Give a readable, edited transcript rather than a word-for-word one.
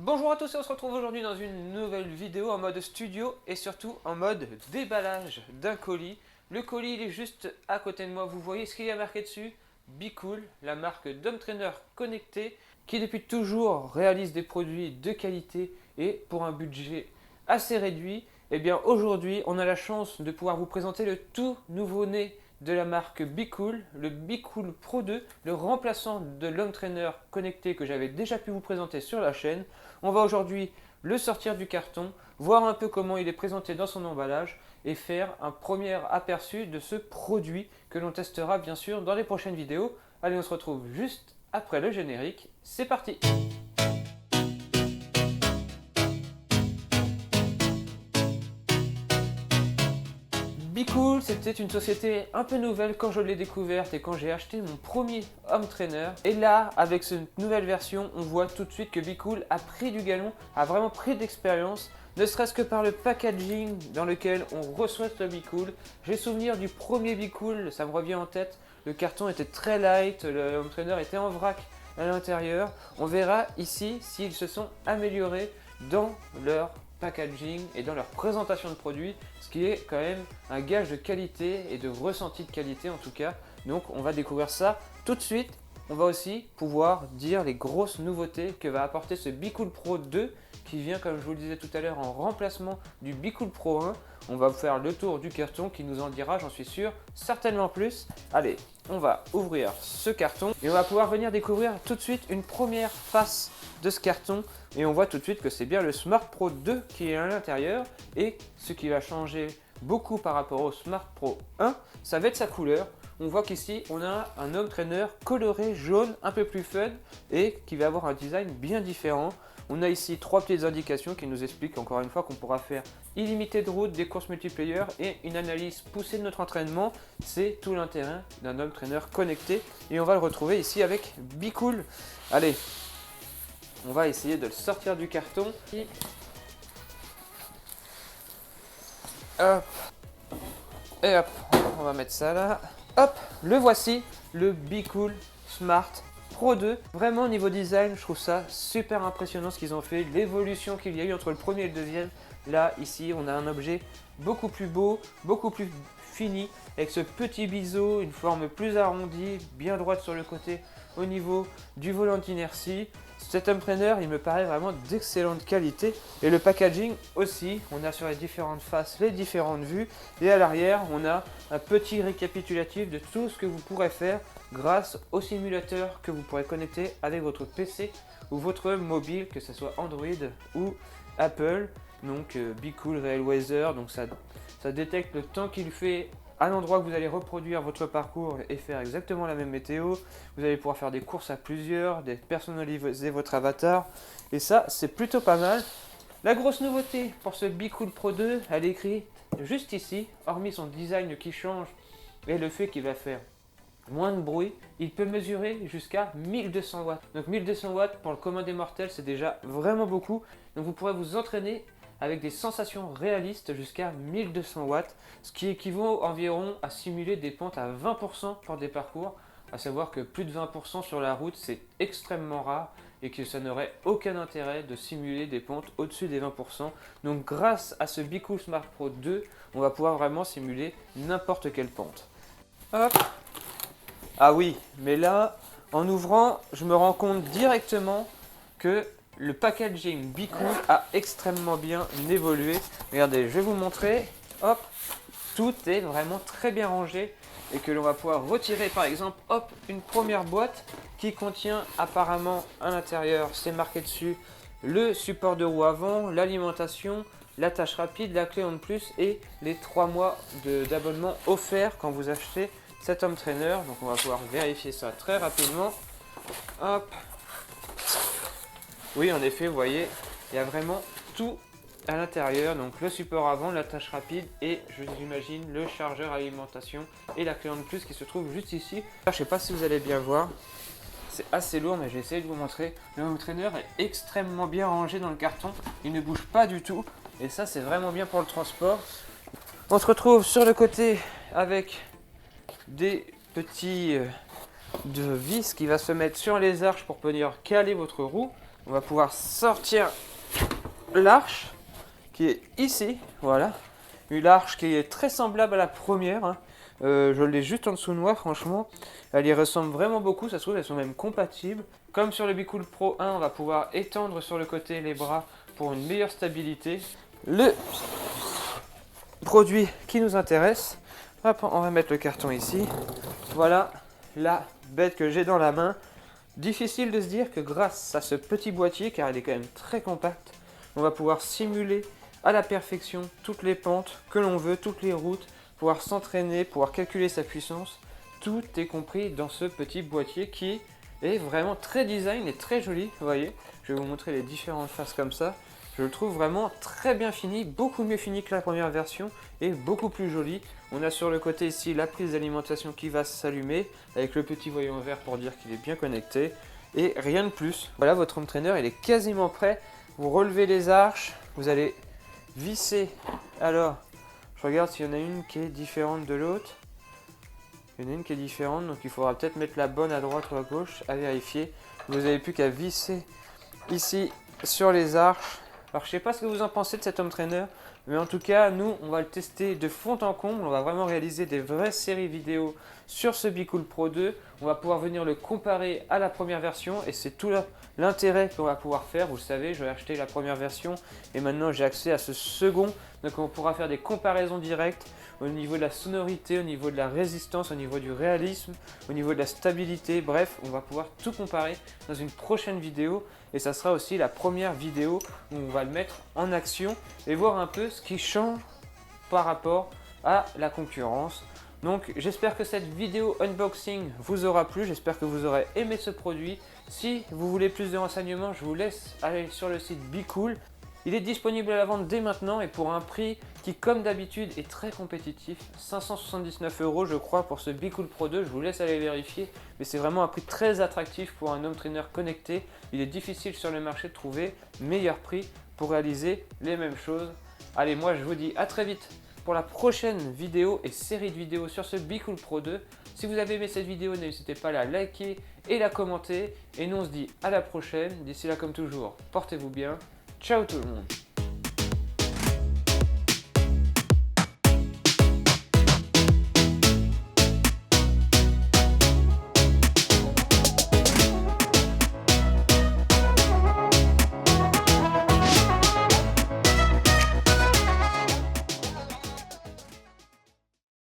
Bonjour à tous et on se retrouve aujourd'hui dans une nouvelle vidéo en mode studio et surtout en mode déballage d'un colis. Le colis il est juste à côté de moi, vous voyez ce qu'il y a marqué dessus? BeCool, la marque d'home trainer connecté qui depuis toujours réalise des produits de qualité et pour un budget assez réduit. Et bien aujourd'hui on a la chance de pouvoir vous présenter le tout nouveau né de la marque BeCool, le BeCool Pro 2, le remplaçant de l'home trainer connecté que j'avais déjà pu vous présenter sur la chaîne. On va aujourd'hui le sortir du carton, voir un peu comment il est présenté dans son emballage et faire un premier aperçu de ce produit que l'on testera bien sûr dans les prochaines vidéos. Allez, on se retrouve juste après le générique. C'est parti! BeCool, c'était une société un peu nouvelle quand je l'ai découverte et quand j'ai acheté mon premier home trainer. Et là, avec cette nouvelle version, on voit tout de suite que BeCool a pris du galon, a vraiment pris d'expérience, ne serait-ce que par le packaging dans lequel on reçoit ce BeCool. J'ai souvenir du premier BeCool, ça me revient en tête. Le carton était très light, le home trainer était en vrac à l'intérieur. On verra ici s'ils se sont améliorés dans leur packaging et dans leur présentation de produits, ce qui est quand même un gage de qualité et de ressenti de qualité en tout cas. Donc on va découvrir ça tout de suite. On va aussi pouvoir dire les grosses nouveautés que va apporter ce BeCool Pro 2 qui vient, comme je vous le disais tout à l'heure, en remplacement du BeCool Pro 1. On va vous faire le tour du carton qui nous en dira, j'en suis sûr, certainement plus. Allez, on va ouvrir ce carton et on va pouvoir venir découvrir tout de suite une première face de ce carton. Et on voit tout de suite que c'est bien le Smart Pro 2 qui est à l'intérieur. Et ce qui va changer beaucoup par rapport au Smart Pro 1, ça va être sa couleur. On voit qu'ici, on a un home trainer coloré jaune, un peu plus fun et qui va avoir un design bien différent. On a ici trois petites indications qui nous expliquent encore une fois qu'on pourra faire illimité de route, des courses multiplayer et une analyse poussée de notre entraînement. C'est tout l'intérêt d'un home trainer connecté et on va le retrouver ici avec BeCool. Allez, on va essayer de le sortir du carton. Hop. Et hop, on va mettre ça là. Hop, le voici, le BeCool Smart Pro 2. Vraiment au niveau design, je trouve ça super impressionnant ce qu'ils ont fait, l'évolution qu'il y a eu entre le premier et le deuxième. Là, ici, on a un objet beaucoup plus beau, beaucoup plus fini, avec ce petit biseau, une forme plus arrondie, bien droite sur le côté au niveau du volant d'inertie. Cet home trainer, il me paraît vraiment d'excellente qualité et le packaging aussi. On a sur les différentes faces les différentes vues et à l'arrière, on a un petit récapitulatif de tout ce que vous pourrez faire grâce au simulateur que vous pourrez connecter avec votre PC ou votre mobile, que ce soit Android ou Apple. Donc BeCool Real Weather, donc ça détecte le temps qu'il fait à l'endroit que vous allez reproduire votre parcours et faire exactement la même météo. Vous allez pouvoir faire des courses à plusieurs, personnaliser votre avatar. Et ça, c'est plutôt pas mal. La grosse nouveauté pour ce BeCool Pro 2, elle est écrite juste ici. Hormis son design qui change et le fait qu'il va faire moins de bruit, il peut mesurer jusqu'à 1200 watts. Donc 1200 watts pour le commun des mortels, c'est déjà vraiment beaucoup. Donc vous pourrez vous entraîner avec des sensations réalistes jusqu'à 1200 watts, ce qui équivaut environ à simuler des pentes à 20% pour des parcours, à savoir que plus de 20% sur la route c'est extrêmement rare et que ça n'aurait aucun intérêt de simuler des pentes au-dessus des 20%. Donc grâce à ce BeCool Smart Pro 2, on va pouvoir vraiment simuler n'importe quelle pente. Hop. Ah oui, mais là, en ouvrant, je me rends compte directement que le packaging BeCool a extrêmement bien évolué. Regardez, je vais vous montrer. Hop, tout est vraiment très bien rangé et que l'on va pouvoir retirer par exemple, hop, une première boîte qui contient apparemment à l'intérieur, c'est marqué dessus, le support de roue avant, l'alimentation, l'attache rapide, la clé en plus et les 3 mois d'abonnement offerts quand vous achetez cet home trainer. Donc on va pouvoir vérifier ça très rapidement. Hop. Oui, en effet, vous voyez, il y a vraiment tout à l'intérieur. Donc le support avant, l'attache rapide et je l'imagine le chargeur alimentation et la clé en plus qui se trouve juste ici. Je ne sais pas si vous allez bien voir. C'est assez lourd, mais j'ai essayé de vous montrer. Le home trainer est extrêmement bien rangé dans le carton. Il ne bouge pas du tout. Et ça, c'est vraiment bien pour le transport. On se retrouve sur le côté avec des petits de vis qui va se mettre sur les arches pour venir caler votre roue. on va pouvoir sortir l'arche qui est ici, voilà. Une arche qui est très semblable à la première, hein. Je l'ai juste en dessous de moi, franchement. Elle y ressemble vraiment beaucoup, ça se trouve, elles sont même compatibles. Comme sur le Bicool Pro 1, on va pouvoir étendre sur le côté les bras pour une meilleure stabilité. Le produit qui nous intéresse, hop, on va mettre le carton ici. Voilà la bête que j'ai dans la main. Difficile de se dire que grâce à ce petit boîtier, car il est quand même très compact, on va pouvoir simuler à la perfection toutes les pentes que l'on veut, toutes les routes, pouvoir s'entraîner, pouvoir calculer sa puissance. Tout est compris dans ce petit boîtier qui est vraiment très design et très joli. Vous voyez, je vais vous montrer les différentes faces comme ça. Je le trouve vraiment très bien fini, beaucoup mieux fini que la première version et beaucoup plus joli. On a sur le côté ici la prise d'alimentation qui va s'allumer avec le petit voyant vert pour dire qu'il est bien connecté et rien de plus. Voilà, votre home trainer, il est quasiment prêt. Vous relevez les arches, vous allez visser. Alors, je regarde s'il y en a une qui est différente de l'autre. Il y en a une qui est différente, donc il faudra peut-être mettre la bonne à droite ou à gauche, à vérifier. Vous n'avez plus qu'à visser ici sur les arches. Alors je sais pas ce que vous en pensez de cet home trainer, mais en tout cas nous on va le tester de fond en comble, on va vraiment réaliser des vraies séries vidéo sur ce Bicool Pro 2, on va pouvoir venir le comparer à la première version et c'est tout l'intérêt qu'on va pouvoir faire. Vous le savez, je vais acheter la première version et maintenant j'ai accès à ce second, donc on pourra faire des comparaisons directes au niveau de la sonorité, au niveau de la résistance, au niveau du réalisme, au niveau de la stabilité, bref, on va pouvoir tout comparer dans une prochaine vidéo et ça sera aussi la première vidéo où on va le mettre en action et voir un peu ce qui change par rapport à la concurrence. Donc j'espère que cette vidéo unboxing vous aura plu, j'espère que vous aurez aimé ce produit. Si vous voulez plus de renseignements, je vous laisse aller sur le site Bicool. Il est disponible à la vente dès maintenant et pour un prix qui, comme d'habitude, est très compétitif. 579 € je crois pour ce Bicool Pro 2, je vous laisse aller vérifier. Mais c'est vraiment un prix très attractif pour un home trainer connecté. Il est difficile sur le marché de trouver meilleur prix pour réaliser les mêmes choses. Allez, moi je vous dis à très vite pour la prochaine vidéo et série de vidéos sur ce Bicool Pro 2. Si vous avez aimé cette vidéo, n'hésitez pas à la liker et la commenter. Et nous on se dit à la prochaine. D'ici là, comme toujours, portez-vous bien. Ciao tout le monde.